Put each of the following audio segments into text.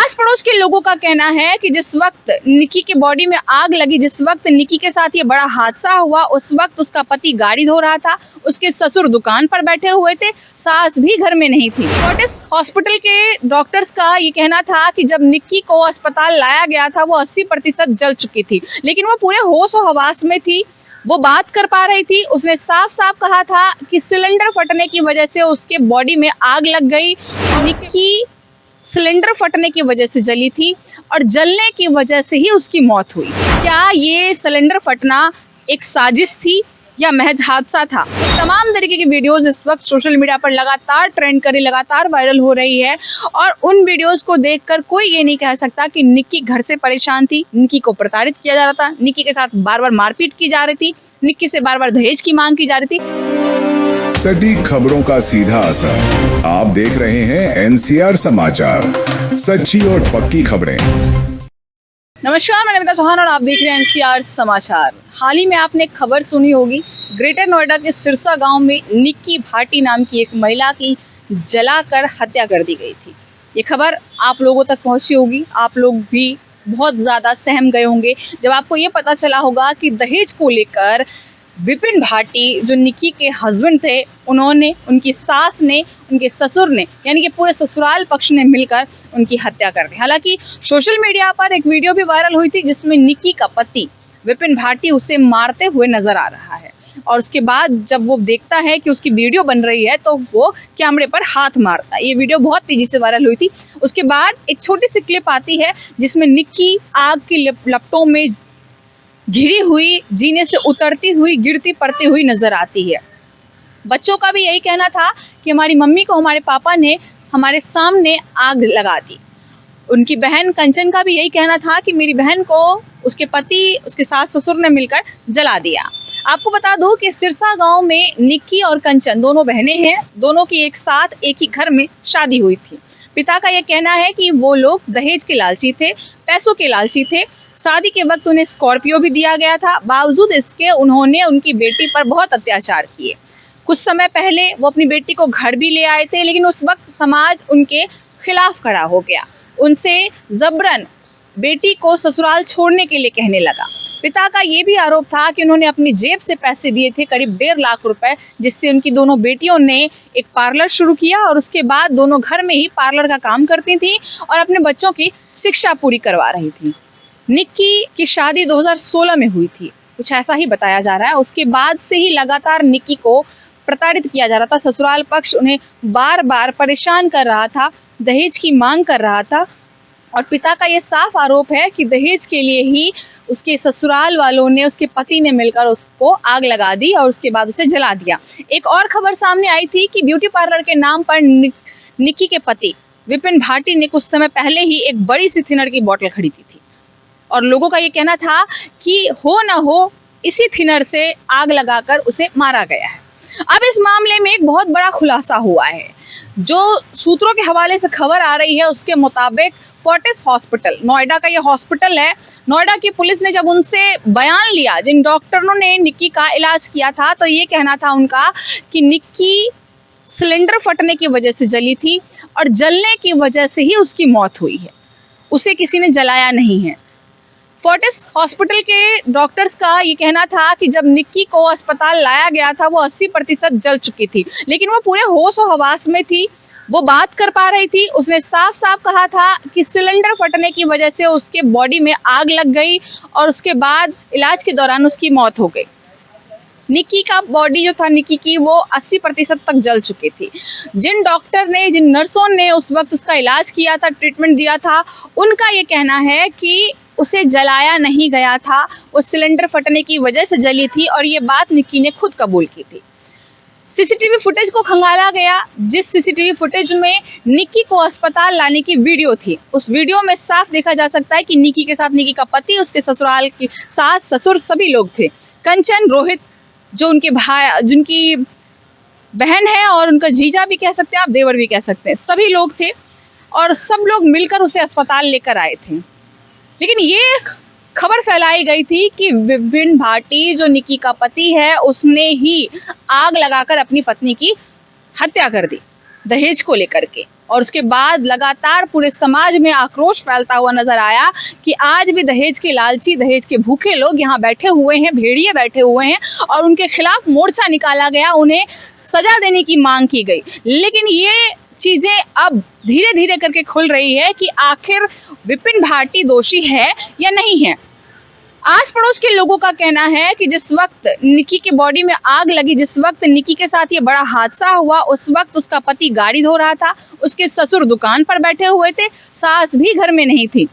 आस पड़ोस के लोगों का कहना है कि जिस वक्त निक्की के बॉडी में आग लगी, जिस वक्त निक्की के साथ ये बड़ा हादसा हुआ, उस वक्त उसका पति गाड़ी धो रहा था, उसके ससुर दुकान पर बैठे हुए थे, सास भी घर में नहीं थी। फोर्टिस हॉस्पिटल के डॉक्टर्स का ये कहना था कि जब निक्की को अस्पताल लाया गया था वो 80% जल चुकी थी, लेकिन वो पूरे होश व हवास में थी, वो बात कर पा रही थी। उसने साफ साफ कहा था कि सिलेंडर फटने की वजह से उसके बॉडी में आग लग गई। निक्की सिलेंडर फटने की वजह से जली थी और जलने की वजह से ही उसकी मौत हुई। क्या ये सिलेंडर फटना एक साजिश थी या महज हादसा था? तमाम तरीके की वीडियोस इस वक्त सोशल मीडिया पर लगातार ट्रेंड कर रही, लगातार वायरल हो रही है और उन वीडियोस को देखकर कोई ये नहीं कह सकता कि निक्की घर से परेशान थी, निक्की को प्रताड़ित किया जा रहा था, निक्की के साथ बार बार मारपीट की जा रही थी, निक्की से बार बार दहेज की मांग की जा रही थी। सटीक खबरों का सीधा असर। आप देख रहे हैं एनसीआर समाचार, सच्ची और पक्की खबरें। नमस्कार, मैं नमिता चौहान और आप देख रहे हैं एनसीआर समाचार। हाल ही में आपने एक खबर सुनी होगी, ग्रेटर नोएडा के सिरसा गांव में निक्की भाटी नाम की एक महिला की जलाकर हत्या कर दी गई थी। ये खबर आप लोगों तक पहुंची होगी, आप लोग भी बहुत ज्यादा सहम गए होंगे जब आपको ये पता चला होगा कि दहेज को लेकर विपिन भाटी जो निक्की के हस्बैंड थे, उन्होंने, उनकी सास ने, उनके ससुर ने, यानी कि पूरे ससुराल पक्ष ने मिलकर उनकी हत्या कर दी। हालांकि सोशल मीडिया पर एक वीडियो भी वायरल हुई थी जिसमें निक्की का पति विपिन भाटी उसे मारते हुए नजर आ रहा है और उसके बाद जब वो देखता है कि उसकी वीडियो बन रही है तो वो कैमरे पर हाथ मारता है। ये वीडियो बहुत तेजी से वायरल हुई थी। उसके बाद एक छोटी सी क्लिप आती है जिसमें निक्की आग की लपटों में घिरी हुई, जीने से उतरती हुई, गिरती पड़ती हुई नजर आती है। बच्चों का भी यही कहना था कि हमारी मम्मी को हमारे पापा ने हमारे सामने आग लगा दी। उनकी बहन कंचन का भी यही कहना था कि मेरी बहन को उसके पति, उसके सास ससुर ने मिलकर जला दिया। आपको बता दूं कि सिरसा गांव में निक्की और कंचन दोनों बहनें हैं, दोनों की एक साथ एक ही घर में शादी हुई थी। पिता का यह कहना है कि वो लोग दहेज के लालची थे, पैसों के लालची थे। शादी के वक्त उन्हें स्कॉर्पियो भी दिया गया था, बावजूद इसके उन्होंने उनकी बेटी पर बहुत अत्याचार किए। कुछ समय पहले वो अपनी बेटी को घर भी ले आए थे, लेकिन उस वक्त समाज उनके खिलाफ खड़ा हो गया, उनसे जबरन बेटी को ससुराल छोड़ने के लिए कहने लगा। पिता का ये भी आरोप था कि उन्होंने अपनी जेब से पैसे दिए थे, करीब 1.5 लाख रुपए, जिससे उनकी दोनों बेटियों ने एक पार्लर शुरू किया और उसके बाद दोनों घर में ही पार्लर का काम करती थी और अपने बच्चों की शिक्षा पूरी करवा रही थी। निक्की की शादी 2016 में हुई थी, कुछ ऐसा ही बताया जा रहा है। उसके बाद से ही लगातार निक्की को प्रताड़ित किया जा रहा था, ससुराल पक्ष उन्हें बार बार परेशान कर रहा था, दहेज की मांग कर रहा था और पिता का ये साफ आरोप है कि दहेज के लिए ही उसके ससुराल वालों ने, उसके पति ने मिलकर उसको आग लगा दी और उसके बाद उसे जला दिया। एक और खबर सामने आई थी कि ब्यूटी पार्लर के नाम पर निक्की के पति विपिन भाटी ने कुछ समय पहले ही एक बड़ी सी थिनर की बोतल खरीदी थी और लोगों का ये कहना था कि हो ना हो इसी थिनर से आग लगाकर उसे मारा गया है। अब इस मामले में एक बहुत बड़ा खुलासा हुआ है। जो सूत्रों के हवाले से खबर आ रही है उसके मुताबिक फोर्टिस हॉस्पिटल, नोएडा का ये हॉस्पिटल है, नोएडा की पुलिस ने जब उनसे बयान लिया, जिन डॉक्टरों ने निक्की का इलाज किया था, तो ये कहना था उनका कि निक्की सिलेंडर फटने की वजह से जली थी और जलने की वजह से ही उसकी मौत हुई है, उसे किसी ने जलाया नहीं है। फोर्टिस हॉस्पिटल के डॉक्टर्स का ये कहना था कि जब निक्की को अस्पताल लाया गया था वो 80% जल चुकी थी, लेकिन वो पूरे होश व हवास में थी, वो बात कर पा रही थी। उसने साफ साफ कहा था कि सिलेंडर फटने की वजह से उसके बॉडी में आग लग गई और उसके बाद इलाज के दौरान उसकी मौत हो गई। निक्की का बॉडी जो था निक्की की, वो 80% तक जल चुकी थी। जिन डॉक्टर ने, जिन नर्सों ने उस वक्त उसका इलाज किया था, ट्रीटमेंट दिया था, उनका ये कहना है कि उसे जलाया नहीं गया था, वो सिलेंडर फटने की वजह से जली थी और ये बात निक्की ने खुद कबूल की थी। सीसीटीवी फुटेज को खंगाला गया, जिस सीसीटीवी फुटेज में निक्की को अस्पताल लाने की वीडियो थी, उस वीडियो में साफ देखा जा सकता है कि निक्की के साथ निक्की का पति, उसके ससुराल की सास ससुर सभी लोग थे। कंचन, रोहित जो उनके भाई, जिनकी बहन है और उनका जीजा भी कह सकते हैं आप, देवर भी कह सकते हैं, सभी लोग थे और सब लोग मिलकर उसे अस्पताल लेकर आए थे। लेकिन ये खबर फैलाई गई थी कि विपिन भाटी जो निक्की का पति है, उसने ही आग लगाकर अपनी पत्नी की हत्या कर दी। दहेज को लेकर के। और उसके बाद लगातार पूरे समाज में आक्रोश फैलता हुआ नजर आया कि आज भी दहेज के लालची, दहेज के भूखे लोग यहाँ बैठे हुए हैं, भेड़िए बैठे हुए हैं और उनके खिलाफ मोर्चा निकाला गया, उन्हें सजा देने की मांग की गई। लेकिन ये चीजें अब धीरे धीरे करके खुल रही है कि आखिर विपिन भाटी दोषी है या नहीं है। आस पड़ोस के लोगों का कहना है कि जिस वक्त निक्की की बॉडी में आग लगी, जिस वक्त निक्की के साथ ये बड़ा हादसा हुआ, उस वक्त उसका पति गाड़ी धो रहा था, उसके ससुर दुकान पर बैठे हुए थे, सास भी घर में नहीं थी।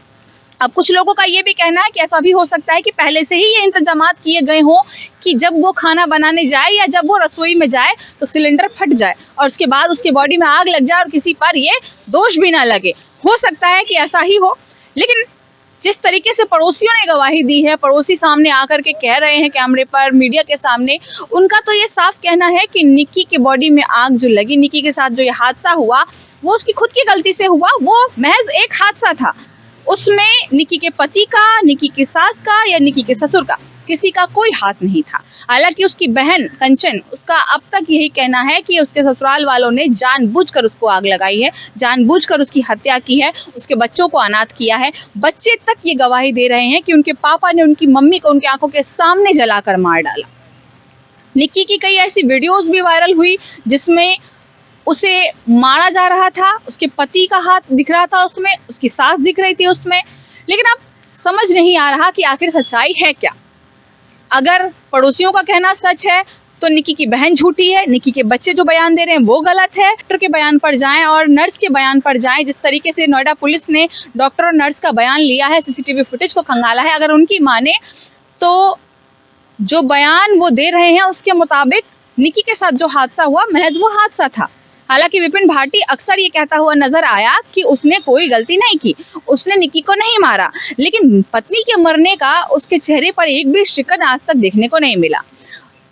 अब कुछ लोगों का ये भी कहना है कि ऐसा भी हो सकता है कि पहले से ही ये इंतजामात किए गए हों कि जब वो खाना बनाने जाए या जब वो रसोई में जाए तो सिलेंडर फट जाए और उसके बाद उसके बॉडी में आग लग जाए और किसी पर ये दोष भी ना लगे। हो सकता है कि ऐसा ही हो। लेकिन जिस तरीके से पड़ोसियों ने गवाही दी है, पड़ोसी सामने आकर के कह रहे हैं कैमरे पर, मीडिया के सामने, उनका तो ये साफ कहना है कि निक्की की बॉडी में आग जो लगी, निक्की के साथ जो ये हादसा हुआ वो उसकी खुद की गलती से हुआ, वो महज एक हादसा था। उसमें निक्की के पति का, निक्की की सास का या निक्की के ससुर का किसी का कोई हाथ नहीं था। हालांकि उसकी बहन कंचन, उसका अब तक यही कहना है कि उसके ससुराल वालों ने जानबूझकर उसको आग लगाई है, जानबूझकर उसकी हत्या की है, उसके बच्चों को अनाथ किया है। बच्चे तक ये गवाही दे रहे हैं कि उनके पापा ने उनकी मम्मी को उनकी आंखों के सामने जलाकर मार डाला। निक्की की कई ऐसी वीडियोस भी वायरल हुई जिसमें उसे मारा जा रहा था, उसके पति का हाथ दिख रहा था उसमें, उसकी सास दिख रही थी उसमें। लेकिन अब समझ नहीं आ रहा कि आखिर सच्चाई है क्या। अगर पड़ोसियों का कहना सच है तो निक्की की बहन झूठी है, निक्की के बच्चे जो बयान दे रहे हैं वो गलत है। डॉक्टर के बयान पर जाएं और नर्स के बयान पर जाएं। जिस तरीके से नोएडा पुलिस ने डॉक्टर और नर्स का बयान लिया है, सीसीटीवी फुटेज को खंगाला है, अगर उनकी माने तो जो बयान वो दे रहे हैं उसके मुताबिक निक्की के साथ जो हादसा हुआ महज वो हादसा था। हालांकि विपिन भाटी अक्सर ये कहता हुआ नजर आया कि उसने कोई गलती नहीं की, उसने निक्की को नहीं मारा, लेकिन पत्नी के मरने का उसके चेहरे पर एक भी शिकन आज तक देखने को नहीं मिला।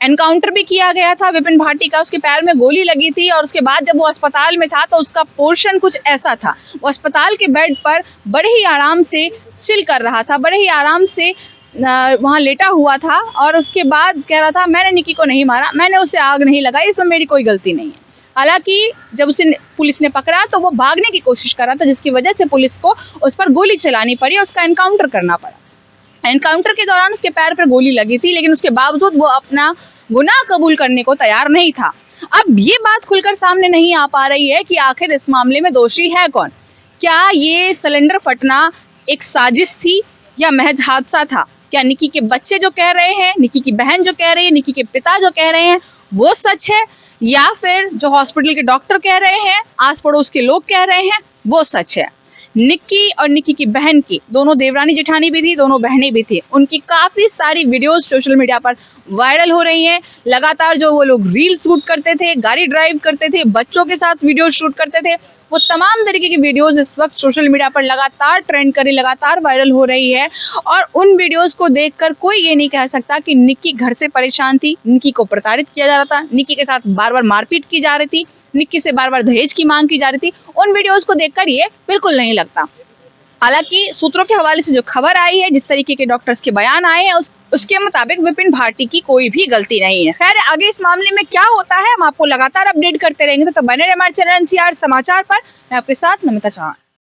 एनकाउंटर भी किया गया था विपिन भाटी का, उसके पैर में गोली लगी थी और उसके बाद जब वो अस्पताल में था तो उसका पोर्शन कुछ ऐसा था, वो अस्पताल के बेड पर बड़े ही आराम से चिल कर रहा था, बड़े ही आराम से वहाँ लेटा हुआ था और उसके बाद कह रहा था मैंने निक्की को नहीं मारा, मैंने उसे आग नहीं लगाई, इसमें मेरी कोई गलती नहीं है। हालांकि जब उसे पुलिस ने पकड़ा तो वो भागने की कोशिश कर रहा था, जिसकी वजह से पुलिस को उस पर गोली चलानी पड़ी और उसका एनकाउंटर करना पड़ा। एनकाउंटर के दौरान उसके पैर पर गोली लगी थी, लेकिन उसके बावजूद वो अपना गुनाह कबूल करने को तैयार नहीं था। अब ये बात खुलकर सामने नहीं आ पा रही है कि आखिर इस मामले में दोषी है कौन। क्या ये सिलेंडर फटना एक साजिश थी या महज हादसा था? क्या निक्की के बच्चे जो कह रहे हैं, निक्की की बहन जो कह रही है, निक्की के पिता जो कह रहे हैं वो सच है, या फिर जो हॉस्पिटल के डॉक्टर कह रहे हैं, आस पड़ोस के लोग कह रहे हैं वो सच है? निक्की और निक्की की बहन की, दोनों देवरानी जेठानी भी थी, दोनों बहनें भी थी, उनकी काफी सारी वीडियोस सोशल मीडिया पर वायरल हो रही हैं। लगातार जो वो लोग रील शूट करते थे, गाड़ी ड्राइव करते थे, बच्चों के साथ वीडियो शूट करते थे, वो तमाम तरीके की वीडियोस इस वक्त सोशल मीडिया पर लगातार ट्रेंड कर रही, लगातार वायरल हो रही है। और उन वीडियोस को देखकर कोई ये नहीं कह सकता कि निक्की घर से परेशान थी, निक्की को प्रताड़ित किया जा रहा था, निक्की के साथ बार बार मारपीट की जा रही थी, निक्की से बार बार दहेज की मांग की जा रही थी। उन वीडियोस को देखकर ये बिल्कुल नहीं लगता। हालांकि सूत्रों के हवाले से जो खबर आई है, जिस तरीके के डॉक्टर्स के बयान आए हैं, उसके मुताबिक विपिन भाटी की कोई भी गलती नहीं है। खैर, आगे इस मामले में क्या होता है हम आपको लगातार अपडेट करते रहेंगे, तो बने रहे हमारे चैनल एनसीआर समाचार पर। मैं आपके साथ नमिता चौहान।